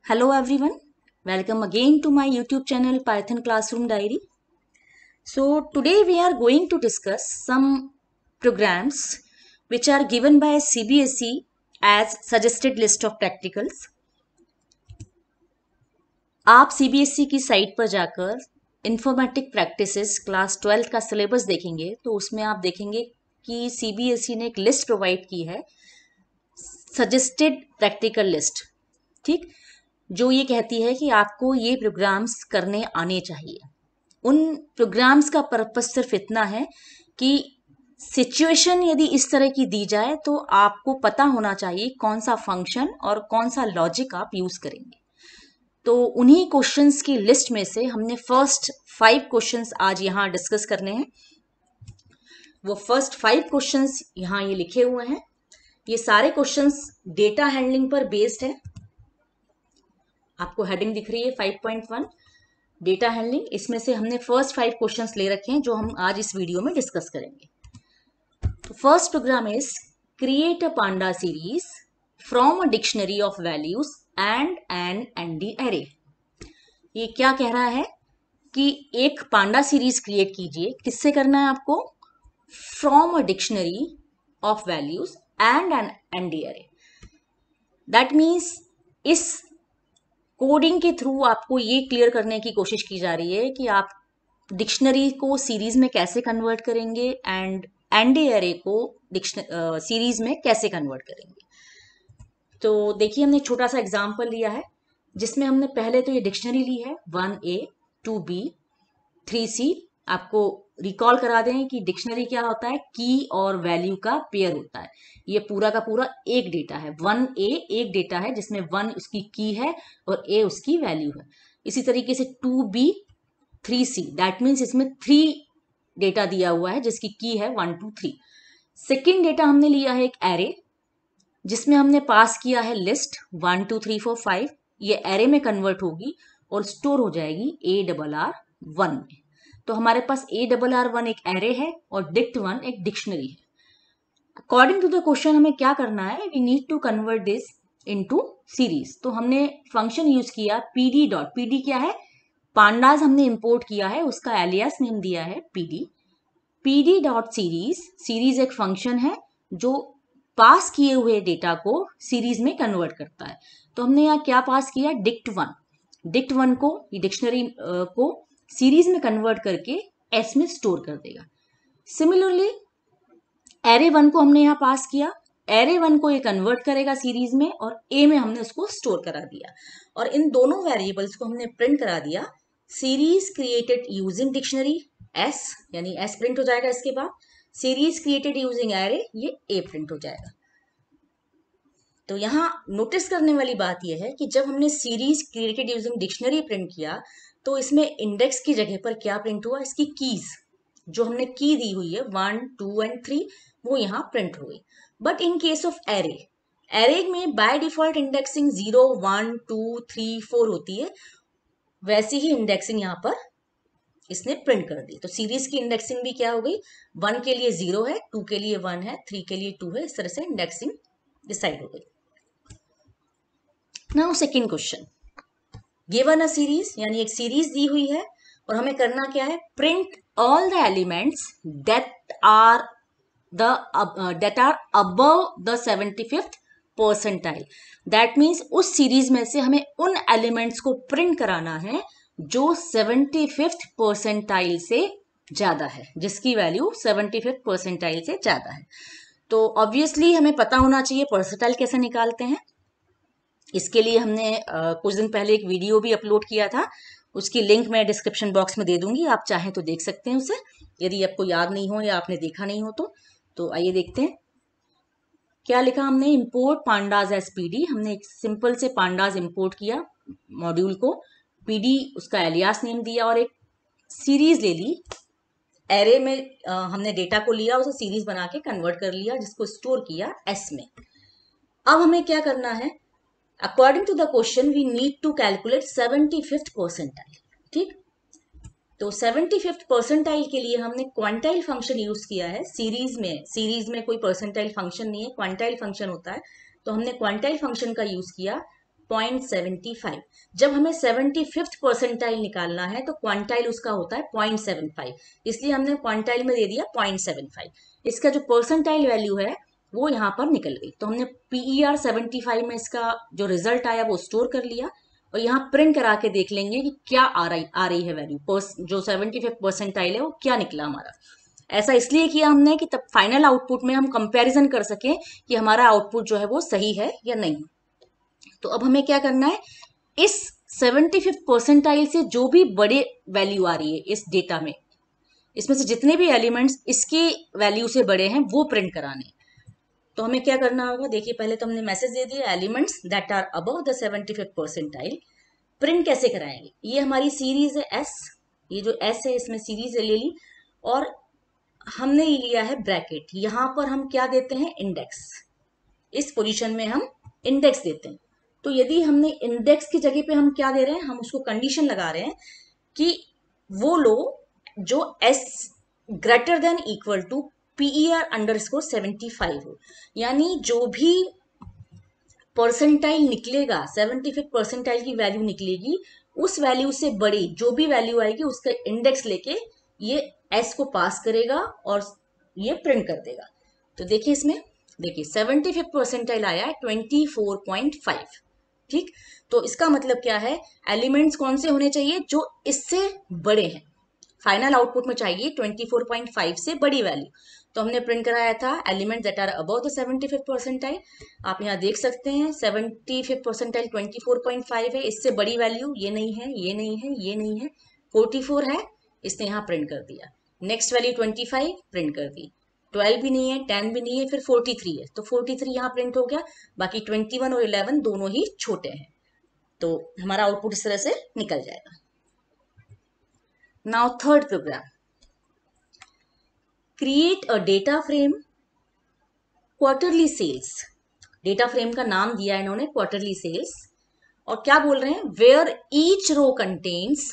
Hello everyone, welcome again to my YouTube channel Python Classroom Diary. So today we are going to discuss some programs which are given by CBSE as suggested list of practicals. आप CBSE की site पर जाकर informatic practices class 12 का syllabus देखेंगे तो उसमें आप देखेंगे कि CBSE ने एक लिस्ट प्रोवाइड की है, सजेस्टेड प्रैक्टिकल लिस्ट, ठीक, जो ये कहती है कि आपको ये प्रोग्राम्स करने आने चाहिए। उन प्रोग्राम्स का पर्पस सिर्फ इतना है कि सिचुएशन यदि इस तरह की दी जाए तो आपको पता होना चाहिए कौन सा फंक्शन और कौन सा लॉजिक आप यूज करेंगे। तो उन्हीं क्वेश्चंस की लिस्ट में से हमने फर्स्ट 5 क्वेश्चंस आज यहाँ डिस्कस करने हैं। वो फर्स्ट 5 क्वेश्चंस यहाँ ये लिखे हुए हैं। ये सारे क्वेश्चंस डेटा हैंडलिंग पर बेस्ड है। आपको हेडिंग दिख रही है 5.1 डेटा हैंडलिंग। इसमें से हमने फर्स्ट 5 क्वेश्चंस ले रखे हैं जो हम आज इस वीडियो में डिस्कस करेंगे। तो first program is create a panda series from a dictionary of values and an ND array. ये क्या कह रहा है कि एक पांडा सीरीज क्रिएट कीजिए। किससे करना है आपको? From a dictionary of values and an ND array. That means इस कोडिंग के थ्रू आपको ये क्लियर करने की कोशिश की जा रही है कि आप डिक्शनरी को सीरीज में कैसे कन्वर्ट करेंगे एंड एनडी एरे को सीरीज में कैसे कन्वर्ट करेंगे। तो देखिए, हमने छोटा सा एग्जांपल लिया है जिसमें हमने पहले तो ये डिक्शनरी ली है 1A 2B 3C। आपको रिकॉल करा दें कि डिक्शनरी क्या होता है, की और वैल्यू का पेयर होता है। ये पूरा का पूरा एक डेटा है। 1A एक डेटा है जिसमें 1 उसकी की है और A उसकी वैल्यू है। इसी तरीके से 2B 3C, दैट मीन्स इसमें 3 डेटा दिया हुआ है जिसकी की है 1 2 3। सेकेंड डेटा हमने लिया है एक एरे जिसमें हमने पास किया है लिस्ट 1 2 3 4 5। ये एरे में कन्वर्ट होगी और स्टोर हो जाएगी ARR1 में। तो हमारे पास ARR1 एक एरे है और dict1 एक डिक्शनरी है। अकॉर्डिंग टू द क्वेश्चन हमें क्या करना है, we need to convert this into series. तो हमने फंक्शन यूज किया pd डॉट, pd क्या है, पांडास हमने इंपोर्ट किया है, उसका एलियास नेम दिया है pd डॉट सीरीज। सीरीज एक फंक्शन है जो पास किए हुए डेटा को सीरीज में कन्वर्ट करता है। तो हमने यहाँ क्या पास किया, dict1 को, ये डिक्शनरी को सीरीज में कन्वर्ट करके एस में स्टोर कर देगा। सिमिलरली एरे 1 को हमने यहाँ पास किया, एरे 1 को ये कन्वर्ट करेगा सीरीज में और ए में हमने उसको स्टोर करा दिया और इन दोनों वेरिएबल्स को हमने प्रिंट करा दिया series created using dictionary S, यानी एस प्रिंट हो जाएगा। इसके बाद सीरीज क्रिएटेड यूजिंग एरे, ये ए प्रिंट हो जाएगा। तो यहाँ नोटिस करने वाली बात यह है कि जब हमने series created using dictionary print किया तो इसमें इंडेक्स की जगह पर क्या प्रिंट हुआ, इसकी कीज, जो हमने की दी हुई है 1 2 एंड 3, वो यहाँ प्रिंट हो गई। But in case of array, array में बाय डिफॉल्ट इंडेक्सिंग 0 1 2 3 4 होती है, वैसी ही इंडेक्सिंग यहाँ पर इसने प्रिंट कर दी। तो सीरीज की इंडेक्सिंग भी क्या हो गई, 1 के लिए 0 है, 2 के लिए 1 है, 3 के लिए 2 है। इस तरह से इंडेक्सिंग डिसाइड हो गई। Now second question, given a series, यानी एक सीरीज दी हुई है और हमें करना क्या है, print all the elements that are above the 75th percentile. That means उस सीरीज में से हमें उन एलिमेंट्स को प्रिंट कराना है जो 75th परसेंटाइल से ज्यादा है, जिसकी वैल्यू 75th परसेंटाइल से ज्यादा है। तो ऑब्वियसली हमें पता होना चाहिए परसेंटाइल कैसे निकालते हैं। इसके लिए हमने कुछ दिन पहले एक वीडियो भी अपलोड किया था, उसकी लिंक मैं डिस्क्रिप्शन बॉक्स में दे दूंगी, आप चाहें तो देख सकते हैं उसे, यदि आपको याद नहीं हो या आपने देखा नहीं हो तो आइए देखते हैं क्या लिखा हमने। इंपोर्ट पांडाज एज पीडी, हमने एक सिंपल से पांडाज इंपोर्ट किया मॉड्यूल को, पीडी उसका एलियास नेम दिया और एक सीरीज ले ली। एरे में हमने डेटा को लिया, उसे सीरीज बना के कन्वर्ट कर लिया, जिसको स्टोर किया एस में। अब हमें क्या करना है, according to the question we need to calculate 75th percentile. ठीक, तो 75th परसेंटाइल के लिए हमने क्वांटाइल फंक्शन यूज किया है। सीरीज में कोई परसेंटाइल फंक्शन नहीं है, क्वांटाइल फंक्शन होता है। तो हमने क्वांटाइल फंक्शन का यूज किया 0.75। जब हमें 75th परसेंटाइल निकालना है तो क्वांटाइल उसका होता है 0.75, इसलिए हमने क्वांटाइल में दे दिया 0.75। इसका जो परसेंटाइल वैल्यू है वो यहाँ पर निकल गई। तो हमने PER 75 में इसका जो रिजल्ट आया वो स्टोर कर लिया और यहाँ प्रिंट करा के देख लेंगे कि क्या आ रही है वैल्यू, जो 75 परसेंटाइल है वो क्या निकला हमारा। ऐसा इसलिए किया हमने कि तब फाइनल आउटपुट में हम कंपैरिजन कर सकें कि हमारा आउटपुट जो है वो सही है या नहीं। तो अब हमें क्या करना है, इस 75th परसेंटाइल से जो भी बड़े वैल्यू आ रही है इस डेटा में, इसमें से जितने भी एलिमेंट्स इसके वैल्यू से बड़े हैं वो प्रिंट कराने। तो हमें क्या करना होगा, देखिए पहले तो हमने मैसेज दे दिया elements that are above the 75th percentile. Print कैसे कराएंगे, ये हमारी सीरीज है एस, ये जो एस है इसमें सीरीज ले ली और हमने लिया है ब्रैकेट, यहां पर हम क्या देते हैं, इंडेक्स। इस पोजीशन में हम इंडेक्स देते हैं। तो यदि हमने इंडेक्स की जगह पे हम क्या दे रहे हैं, हम उसको कंडीशन लगा रहे हैं कि वो लो जो S greater than equal to PER underscore 75 हो, यानी जो भी परसेंटाइल निकलेगा, 75th परसेंटाइल की वैल्यू निकलेगी, उस वैल्यू से बड़ी जो भी वैल्यू आएगी उसका इंडेक्स लेके ये एस को पास करेगा और ये प्रिंट कर देगा। तो देखिए इसमें, देखिए 75th परसेंटाइल आया है 24.5। ठीक, तो इसका मतलब क्या है, एलिमेंट्स कौन से होने चाहिए, जो इससे बड़े हैं। फाइनल आउटपुट में चाहिए 24.5 से बड़ी वैल्यू। तो हमने प्रिंट कराया था element that are above the 75th percentile. आप यहाँ देख सकते हैं 75th परसेंटाइल 24.5 है, इससे बड़ी वैल्यू ये नहीं है, ये नहीं है, ये नहीं है, 44 है, इसने यहाँ प्रिंट कर दिया। नेक्स्ट वैल्यू 25 प्रिंट कर दी, 12 भी नहीं है, 10 भी नहीं है, फिर 43 है, तो 43 यहाँ प्रिंट हो गया। बाकी 21 और 11 दोनों ही छोटे हैं, तो हमारा आउटपुट इस तरह से निकल जाएगा। Now third program, create a data frame quarterly sales. Data frame का नाम दिया है इन्होंने क्वार्टरली सेल्स, और क्या बोल रहे हैं, वेयर ईच रो कंटेन्स,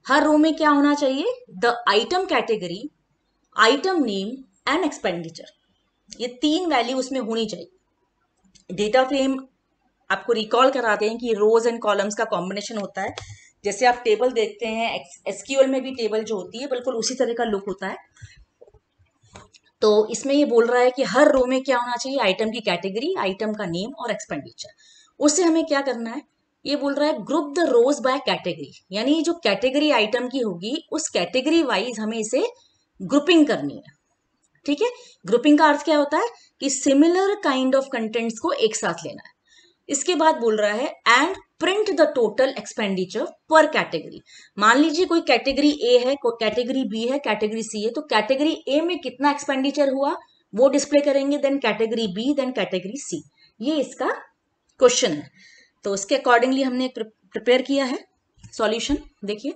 हर रो में क्या होना चाहिए, the item category, item name and expenditure. ये तीन वैल्यू उसमें होनी चाहिए। डेटा फ्रेम आपको रिकॉल कराते हैं कि रोज एंड कॉलम्स का कॉम्बिनेशन होता है। जैसे आप टेबल देखते हैं, SQL में भी टेबल जो होती है बिल्कुल उसी तरह का लुक होता है। तो इसमें ये बोल रहा है कि हर रो में क्या होना चाहिए, आइटम की कैटेगरी, आइटम का नेम और एक्सपेंडिचर। उससे हमें क्या करना है, ये बोल रहा है group the rows by category, यानी जो कैटेगरी आइटम की होगी उस कैटेगरी वाइज हमें इसे ग्रुपिंग करनी है। ठीक है, ग्रुपिंग का अर्थ क्या होता है कि सिमिलर काइंड ऑफ कंटेंट्स को एक साथ लेना है। इसके बाद बोल रहा है and print the total expenditure पर कैटेगरी। मान लीजिए कोई कैटेगरी ए है, कोई कैटेगरी बी है, कैटेगरी सी है, तो कैटेगरी ए में कितना एक्सपेंडिचर हुआ वो डिस्प्ले करेंगे, then category B, then category C. ये इसका क्वेश्चन है, तो उसके अकॉर्डिंगली हमने प्रिपेयर किया है सॉल्यूशन। देखिए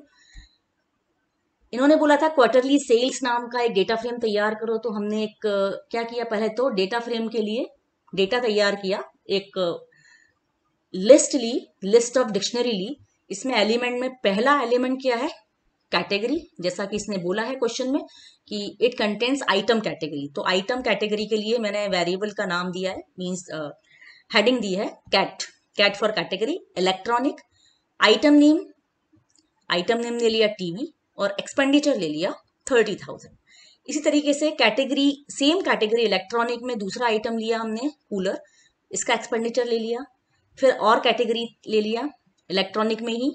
इन्होंने बोला था क्वार्टरली सेल्स नाम का एक डेटा फ्रेम तैयार करो, तो हमने एक क्या किया, पहले तो डेटा फ्रेम के लिए डेटा तैयार किया, एक लिस्ट ली, लिस्ट ऑफ डिक्शनरी ली। इसमें एलिमेंट में पहला एलिमेंट क्या है, कैटेगरी, जैसा कि इसने बोला है क्वेश्चन में कि इट कंटेन्स आइटम कैटेगरी। तो आइटम कैटेगरी के लिए मैंने वेरिएबल का नाम दिया है, मींस हेडिंग दी है cat, cat for category. Electronic, item name ले लिया टीवी, और एक्सपेंडिचर ले लिया 30,000। इसी तरीके से कैटेगरी, सेम कैटेगरी इलेक्ट्रॉनिक में दूसरा आइटम लिया हमने कूलर, इसका एक्सपेंडिचर ले लिया। फिर और कैटेगरी ले लिया इलेक्ट्रॉनिक में ही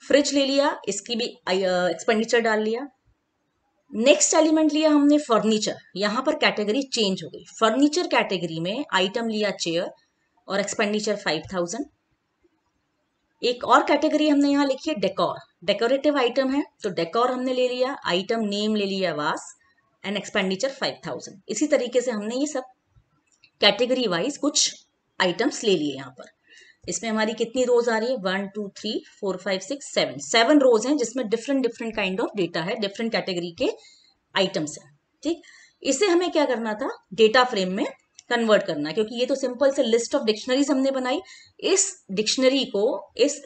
फ्रिज ले लिया, इसकी भी एक्सपेंडिचर डाल लिया। नेक्स्ट एलिमेंट लिया हमने फर्नीचर, यहां पर कैटेगरी चेंज हो गई, फर्नीचर कैटेगरी में आइटम लिया चेयर और एक्सपेंडिचर 5,000। एक और कैटेगरी हमने यहाँ लिखी है डेकोर, डेकोरेटिव आइटम है, तो डेकोर हमने ले लिया, आइटम नेम ले लिया वास एंड एक्सपेंडिचर 5,000। इसी तरीके से हमने ये सब कैटेगरी वाइज कुछ आइटम्स ले लिए। यहाँ पर इसमें हमारी कितनी रोज आ रही है, 1 2 3 4 5 6 7 रोज हैं, जिसमें डिफरेंट काइंड ऑफ डेटा है, डिफरेंट कैटेगरी के आइटम्स हैं। ठीक, इसे हमें क्या करना था, डेटा फ्रेम में कन्वर्ट करना, क्योंकि ये तो सिंपल से लिस्ट ऑफ डिक्शनरीज हमने बनाई, इस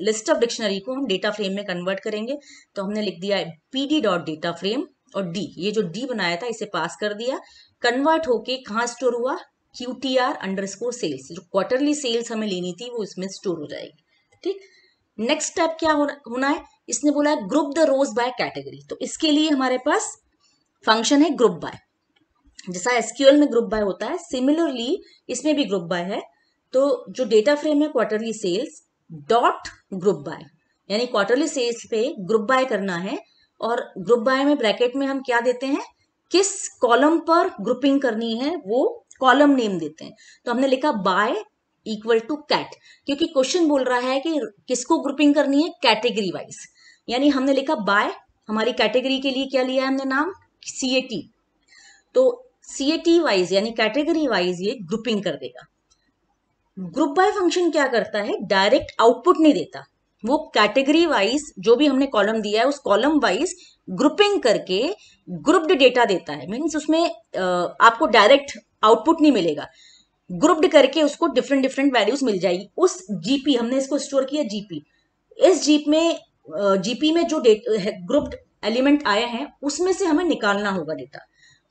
लिस्ट ऑफ डिक्शनरी को हम डेटा फ्रेम में कन्वर्ट करेंगे। तो हमने लिख दिया pd.data frame, और डी, ये जो डी बनाया था इसे पास कर दिया, कन्वर्ट होके कहाँ स्टोर हुआ, QTR_sales, जो क्वार्टरली सेल्स हमें लेनी थी वो इसमें स्टोर हो जाएगी। ठीक, नेक्स्ट स्टेप क्या होना है, इसने बोला है group the rows by category. तो इसके लिए हमारे पास फंक्शन है ग्रुप बाय, जैसा एसक्यूएल में ग्रुप बाय होता है सिमिलरली इसमें भी ग्रुप बाय है। तो जो डेटा फ्रेम है quarterly sales dot group by, यानी क्वार्टरली सेल्स पे ग्रुप बाय करना है, और ग्रुप बाय में ब्रैकेट में हम क्या देते हैं, किस कॉलम पर ग्रुपिंग करनी है वो कॉलम नेम देते हैं। तो हमने लिखा बाय इक्वल टू कैट, क्योंकि क्वेश्चन बोल रहा है कि किसको ग्रुपिंग करनी है, कैटेगरी वाइज, यानी हमने लिखा बाय, हमारी कैटेगरी के लिए क्या लिया है हमने नाम, CAT। तो CAT वाइज यानी कैटेगरी वाइज ये ग्रुपिंग कर देगा। ग्रुप बाय फंक्शन क्या करता है, डायरेक्ट आउटपुट नहीं देता, वो कैटेगरी वाइज जो भी हमने कॉलम दिया है उस कॉलम वाइज ग्रुपिंग करके ग्रुप्ड डेटा देता है। मीन्स उसमें आपको डायरेक्ट आउटपुट नहीं मिलेगा, ग्रुप्ड करके उसको डिफरेंट डिफरेंट वैल्यूज मिल जाएगी। उस जीपी, हमने इसको स्टोर किया जीपी, इस जीपी में जो ग्रुप्ड एलिमेंट आए हैं उसमें से हमें निकालना होगा डेटा।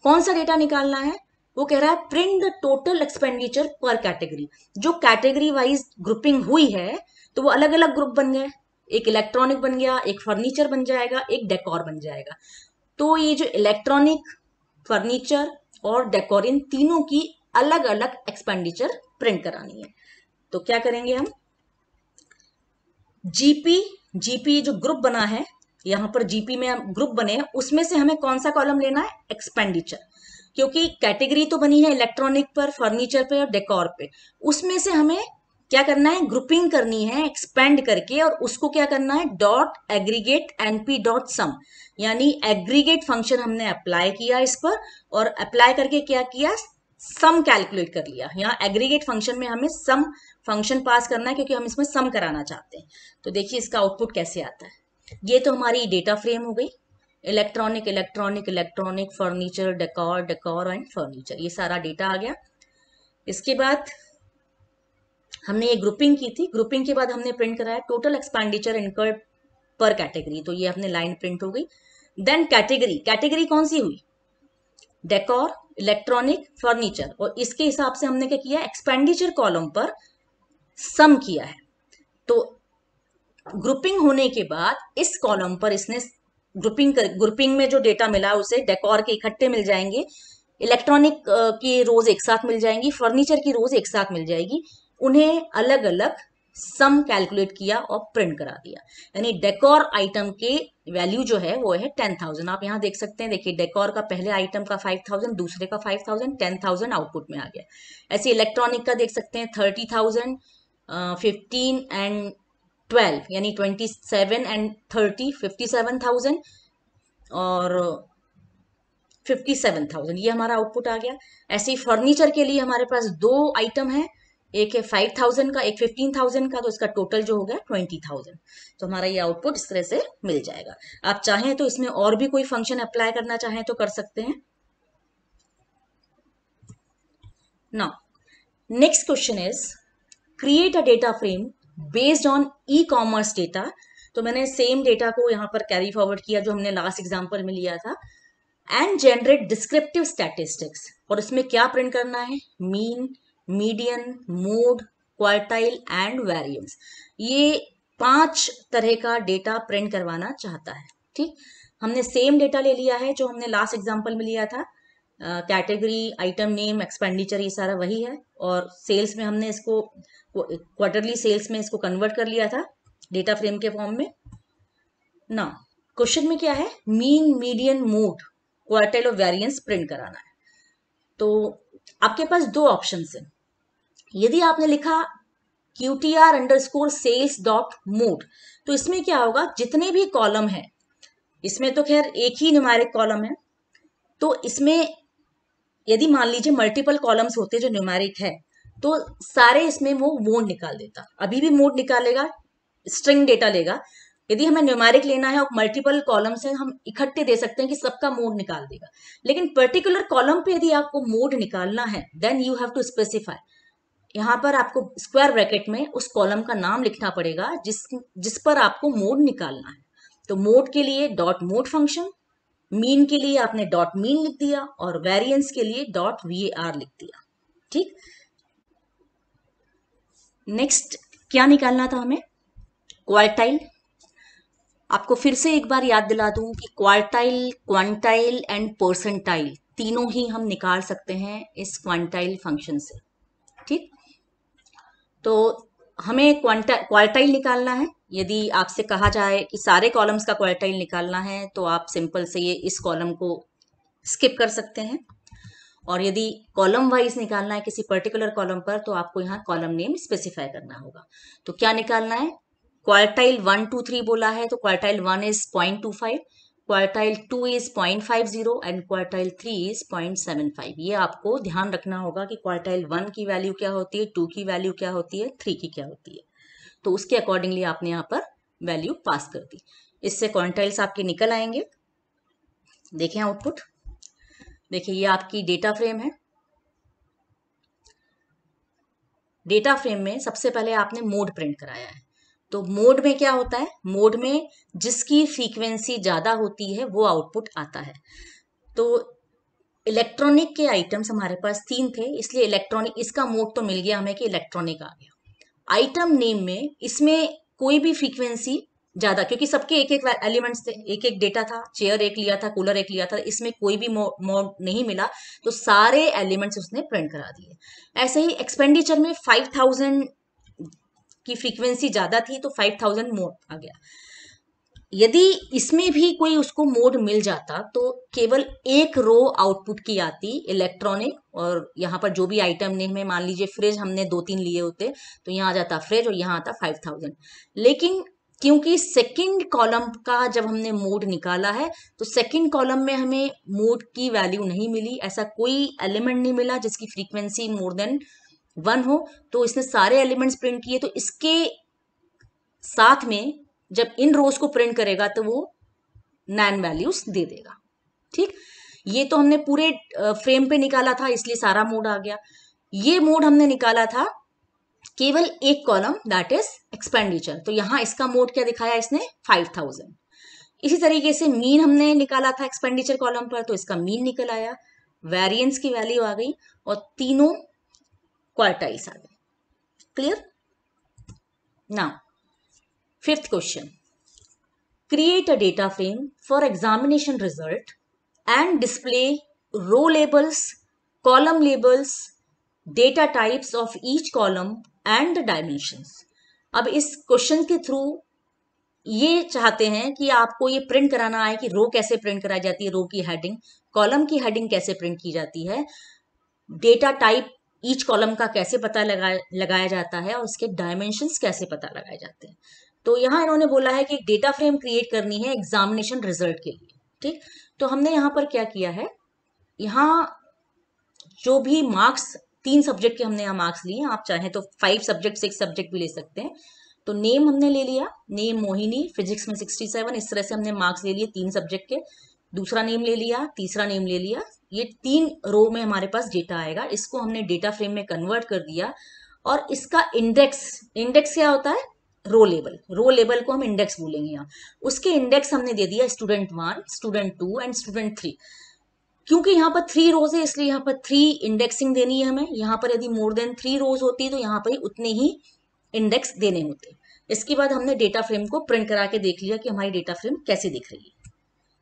कौन सा डेटा निकालना है, वो कह रहा है प्रिंट द टोटल एक्सपेंडिचर पर कैटेगरी। जो कैटेगरी वाइज ग्रुपिंग हुई है तो वो अलग अलग ग्रुप बन गए, एक इलेक्ट्रॉनिक बन गया, एक फर्नीचर बन जाएगा, एक डेकोर बन जाएगा। तो ये जो इलेक्ट्रॉनिक, फर्नीचर और डेकोर, इन तीनों की अलग अलग एक्सपेंडिचर प्रिंट करानी है। तो क्या करेंगे हम, जीपी जो ग्रुप बना है, यहां पर जीपी में ग्रुप बने हैं, उसमें से हमें कौन सा कॉलम लेना है, एक्सपेंडिचर, क्योंकि कैटेगरी तो बनी है इलेक्ट्रॉनिक पर, फर्नीचर पे और डेकोर पे, उसमें से हमें क्या करना है, ग्रुपिंग करनी है एक्सपेंड करके, और उसको क्या करना है, डॉट एग्रीगेट np डॉट सम, यानी एग्रीगेट फंक्शन हमने अप्लाई किया इस पर, और अप्लाई करके क्या किया, सम कैलकुलेट कर लिया। यहाँ एग्रीगेट फंक्शन में हमें सम फंक्शन पास करना है क्योंकि हम इसमें सम कराना चाहते हैं। तो देखिए इसका आउटपुट कैसे आता है। ये तो हमारी डेटा फ्रेम हो गई, electronic electronic electronic, furniture decor decor and furniture, ये सारा डेटा आ गया। इसके बाद हमने ये ग्रुपिंग की थी, ग्रुपिंग के बाद हमने प्रिंट कराया टोटल एक्सपेंडिचर इनकर्ड पर कैटेगरी, तो ये अपने लाइन प्रिंट हो गई। देन कैटेगरी, कैटेगरी कौन सी हुई, डेकोर, इलेक्ट्रॉनिक, फर्नीचर, और इसके हिसाब से हमने क्या किया, एक्सपेंडिचर कॉलम पर सम किया है। तो ग्रुपिंग होने के बाद इस कॉलम पर इसने ग्रुपिंग में जो डेटा मिला उसे डेकोर के इकट्ठे मिल जाएंगे, इलेक्ट्रॉनिक की रोज एक साथ मिल जाएंगी, फर्नीचर की रोज एक साथ मिल जाएगी, उन्हें अलग अलग सम कैलकुलेट किया और प्रिंट करा दिया। यानी डेकोर आइटम के वैल्यू जो है वो है 10,000। आप यहाँ देख सकते हैं, देखिए डेकोर का पहले आइटम का 5,000, दूसरे का 5,000, 10,000 आउटपुट में आ गया। ऐसे इलेक्ट्रॉनिक का देख सकते हैं 30,000, 15 एंड 12 यानी 27 एंड 30 57,000 और 57,000, ये हमारा आउटपुट आ गया। ऐसे ही फर्नीचर के लिए हमारे पास दो आइटम है, एक है 5,000 का, एक 15,000 का, तो इसका टोटल जो हो गया 20,000। तो हमारा ये आउटपुट इस तरह से मिल जाएगा। आप चाहें तो इसमें और भी कोई फंक्शन अप्लाई करना चाहें तो कर सकते हैं। Now next question is create a data frame based on e commerce data. तो मैंने सेम डेटा को यहाँ पर कैरी फॉरवर्ड किया जो हमने लास्ट एग्जाम्पल में लिया था, एंड जनरेट डिस्क्रिप्टिव स्टैटिस्टिक्स। और इसमें क्या प्रिंट करना है, mean, median, mode, quartile and variance. ये 5 तरह का डेटा प्रिंट करवाना चाहता है। ठीक, हमने सेम डेटा ले लिया है जो हमने लास्ट एग्जाम्पल में लिया था, कैटेगरी, आइटम नेम, एक्सपेंडिचर, ये सारा वही है, और सेल्स में हमने इसको क्वार्टरली सेल्स में इसको कन्वर्ट कर लिया था डेटा फ्रेम के फॉर्म में। ना क्वेश्चन में क्या है, मीन, मीडियन, मोड, क्वार्टाइल और वेरिएंस प्रिंट कराना है। तो आपके पास दो ऑप्शन है। यदि आपने लिखा QTR_sales डॉट मोड, तो इसमें क्या होगा, जितने भी कॉलम है, इसमें तो खैर एक ही न्यूमेरिक कॉलम है, तो इसमें यदि मान लीजिए मल्टीपल कॉलम्स होते जो न्यूमेरिक है तो सारे इसमें वो मोड निकाल देता, अभी भी मोड निकालेगा, स्ट्रिंग डेटा लेगा। यदि हमें न्यूमेरिक लेना है और मल्टीपल कॉलम से हम इकट्ठे दे सकते हैं कि सबका मोड निकाल देगा, लेकिन पर्टिकुलर कॉलम पे यदि आपको मोड निकालना है then you have to specify. यहाँ पर आपको स्क्वायर ब्रैकेट में उस कॉलम का नाम लिखना पड़ेगा जिस पर आपको मोड निकालना है। तो मोड के लिए डॉट मोड फंक्शन, मीन के लिए आपने डॉट मीन लिख दिया, और वेरिएंस के लिए डॉट VAR लिख दिया। ठीक, नेक्स्ट क्या निकालना था हमें, क्वार्टाइल। आपको फिर से एक बार याद दिला दूं कि क्वार्टाइल, क्वांटाइल एंड परसेंटाइल तीनों ही हम निकाल सकते हैं इस क्वांटाइल फंक्शन से। ठीक, तो हमें क्वार्टाइल निकालना है। यदि आपसे कहा जाए कि सारे कॉलम्स का क्वार्टाइल निकालना है तो आप सिंपल से ये इस कॉलम को स्किप कर सकते हैं, और यदि कॉलम वाइज निकालना है किसी पर्टिकुलर कॉलम पर तो आपको यहाँ कॉलम नेम स्पेसिफाई करना होगा। तो क्या निकालना है, क्वार्टाइल 1 2 3 बोला है तो quartile 1 is 0.25, quartile 2 is 0.50 and quartile 3 is 0.75। ये आपको ध्यान रखना होगा कि क्वार्टाइल 1 की वैल्यू क्या होती है, 2 की वैल्यू क्या होती है, 3 की क्या होती है। तो उसके अकॉर्डिंगली आपने यहाँ पर वैल्यू पास कर दी। इससे क्वांटाइल्स आपके निकल आएंगे। देखें आउटपुट, देखिए ये आपकी डेटा फ्रेम है। डेटा फ्रेम में सबसे पहले आपने मोड प्रिंट कराया है। तो मोड में क्या होता है, मोड में जिसकी फ्रीक्वेंसी ज्यादा होती है वो आउटपुट आता है। तो इलेक्ट्रॉनिक के आइटम्स हमारे पास 3 थे, इसलिए इलेक्ट्रॉनिक, इसका मोड तो मिल गया हमें कि इलेक्ट्रॉनिक आ गया। आइटम नेम में इसमें कोई भी फ्रीक्वेंसी ज्यादा, क्योंकि सबके एक एक एलिमेंट्स थे, एक एक डेटा था, चेयर एक लिया था, कूलर एक लिया था, इसमें कोई भी मोड नहीं मिला तो सारे एलिमेंट्स उसने प्रिंट करा दिए। ऐसे ही एक्सपेंडिचर में 5000 की फ्रीक्वेंसी ज्यादा थी तो 5000 मोड आ गया। यदि इसमें भी कोई उसको मोड मिल जाता तो केवल एक रो आउटपुट की आती इलेक्ट्रॉनिक, और यहाँ पर जो भी आइटम नेम है, मान लीजिए फ्रिज हमने 2-3 लिए होते तो यहाँ आ जाता फ्रिज और यहाँ आता 5000। लेकिन क्योंकि सेकंड कॉलम का जब हमने मोड निकाला है तो सेकंड कॉलम में हमें मोड की वैल्यू नहीं मिली, ऐसा कोई एलिमेंट नहीं मिला जिसकी फ्रीक्वेंसी मोर देन 1 हो। तो इसने सारे एलिमेंट्स प्रिंट किए, तो इसके साथ में जब इन रोज को प्रिंट करेगा तो वो नैन वैल्यूज दे देगा। ठीक, ये तो हमने पूरे फ्रेम पे निकाला था इसलिए सारा मोड आ गया। ये मोड हमने निकाला था केवल एक कॉलम, दैट इज एक्सपेंडिचर, तो यहां इसका मोड क्या दिखाया इसने, 5000। इसी तरीके से मीन हमने निकाला था एक्सपेंडिचर कॉलम पर तो इसका मीन निकल आया, वेरिएंस की वैल्यू आ गई और तीनों क्वार्टाइल्स आ गए। Clear. Now fifth question, create a data frame for examination result and display row labels, column labels, data types of each column and the dimensions। अब इस क्वेश्चन के थ्रू ये चाहते हैं कि आपको ये प्रिंट कराना है कि रो कैसे प्रिंट कराई जाती है, रो की हेडिंग, कॉलम की हेडिंग कैसे प्रिंट की जाती है, डेटा टाइप ईच कॉलम का कैसे पता लगाया जाता है और उसके डायमेंशंस कैसे पता लगाए जाते हैं। तो यहाँ इन्होंने बोला है कि एक डेटा फ्रेम क्रिएट करनी है एग्जामिनेशन रिजल्ट के लिए। ठीक, तो हमने यहाँ पर क्या किया है, यहाँ जो भी मार्क्स 3 सब्जेक्ट के हमने यहाँ मार्क्स लिए, आप चाहें तो 5 सब्जेक्ट 6 सब्जेक्ट भी ले सकते हैं। तो नेम हमने ले लिया, नेम मोहिनी, फिजिक्स में 67, इस तरह से हमने मार्क्स ले लिए 3 सब्जेक्ट के। दूसरा नेम ले लिया, तीसरा नेम ले लिया, ये 3 रो में हमारे पास डेटा आएगा। इसको हमने डेटा फ्रेम में कन्वर्ट कर दिया और इसका इंडेक्स, इंडेक्स क्या होता है, रो लेबल, रो लेबल को हम इंडेक्स बोलेंगे यहाँ। उसके इंडेक्स हमने दे दिया स्टूडेंट 1, स्टूडेंट 2 एंड स्टूडेंट 3। क्योंकि यहाँ पर 3 रोज है इसलिए यहाँ पर 3 इंडेक्सिंग देनी है हमें। यहाँ पर यदि मोर देन 3 रोज होती तो यहाँ पर उतने ही इंडेक्स देने होते। इसके बाद हमने डेटा फ्रेम को प्रिंट करा के देख लिया कि हमारी डेटा फ्रेम कैसे दिख रही है।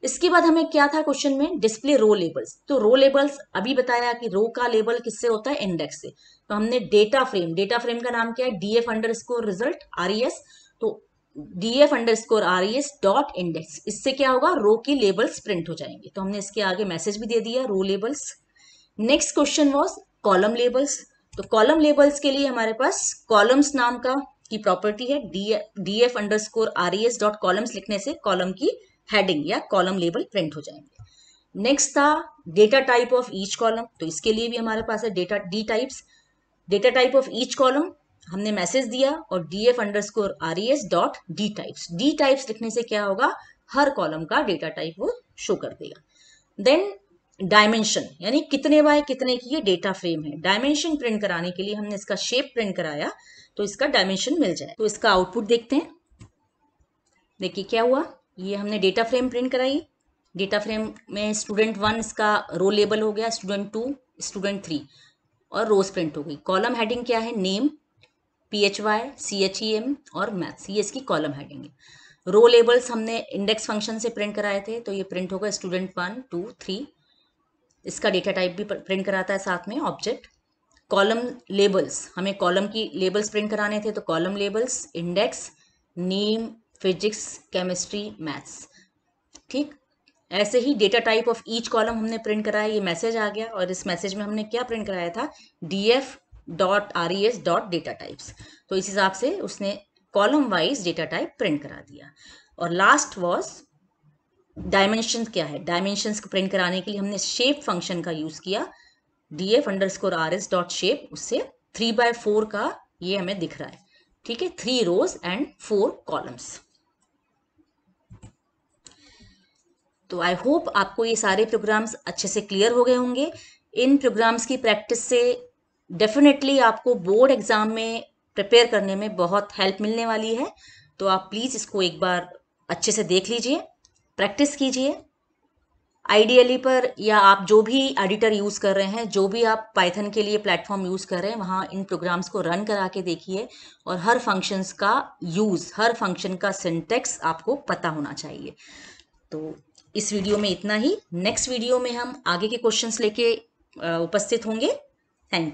इसके बाद हमें क्या था क्वेश्चन में, डिस्प्ले रो लेबल्स। तो रो लेबल्स अभी बताया कि रो का लेबल किससे होता है, इंडेक्स से। तो हमने डेटा फ्रेम का नाम क्या है, df_result RES। तो df_RES डॉट इंडेक्स, इससे क्या होगा, रो की लेबल्स प्रिंट हो जाएंगे। तो हमने इसके आगे मैसेज भी दे दिया, row labels. Next question was column labels. तो कॉलम लेबल्स के लिए हमारे पास कॉलम्स नाम का की प्रॉपर्टी है, df_RES डॉट कॉलम्स लिखने से कॉलम की हेडिंग या कॉलम लेबल प्रिंट हो जाएंगे। नेक्स्ट था data type of each column. तो इसके लिए भी हमारे पास है data type of each column, हमने मैसेज दिया और df_RES डॉट डी टाइप्स लिखने से क्या होगा, हर कॉलम का डेटा टाइप वो शो कर देगा। देन डायमेंशन, यानी कितने बाय कितने की ये डेटा फ्रेम है। डायमेंशन प्रिंट कराने के लिए हमने इसका शेप प्रिंट कराया तो इसका डायमेंशन मिल जाए। तो इसका आउटपुट देखते हैं। देखिए क्या हुआ, ये हमने डेटा फ्रेम प्रिंट कराई। डेटा फ्रेम में स्टूडेंट 1 इसका रो लेबल हो गया, स्टूडेंट 2, स्टूडेंट 3। और रोज प्रिंट हो गई। कॉलम हेडिंग क्या है, नेम, PHY, CHEM और मैथ्स, ये इसकी कॉलम हेडिंग है। रो लेबल्स हमने इंडेक्स फंक्शन से प्रिंट कराए थे, तो ये प्रिंट होगा स्टूडेंट 1 2 3। इसका डेटा टाइप भी प्रिंट कराता है साथ में ऑब्जेक्ट। कॉलम लेबल्स, हमें कॉलम की लेबल्स प्रिंट कराने थे, तो column labels, index, name, physics, chemistry, maths. ठीक, ऐसे ही data type of each column हमने प्रिंट कराया, ये मैसेज आ गया। और इस मैसेज में हमने क्या प्रिंट कराया था, df.res.data types। तो इस हिसाब से उसने column wise data type print करा दिया। और लास्ट वॉज डायमेंशन। क्या है, डायमेंशंस को प्रिंट कराने के लिए हमने शेप फंक्शन का यूज किया, df_rs.shape। उससे 3/4 का ये हमें दिख रहा है। ठीक है, 3 रोज एंड 4 कॉलम्स। तो आई होप आपको ये सारे प्रोग्राम्स अच्छे से क्लियर हो गए होंगे। इन प्रोग्राम्स की प्रैक्टिस से डेफिनेटली आपको बोर्ड एग्जाम में प्रिपेयर करने में बहुत हेल्प मिलने वाली है। तो आप प्लीज़ इसको एक बार अच्छे से देख लीजिए, प्रैक्टिस कीजिए। आइडियली पर, या आप जो भी एडिटर यूज़ कर रहे हैं, जो भी आप पाइथन के लिए प्लेटफॉर्म यूज़ कर रहे हैं, वहाँ इन प्रोग्राम्स को रन करा के देखिए। और हर फंक्शंस का यूज़, हर फंक्शन का सिंटेक्स आपको पता होना चाहिए। तो इस वीडियो में इतना ही। नेक्स्ट वीडियो में हम आगे के क्वेश्चंस लेके उपस्थित होंगे। Thank you.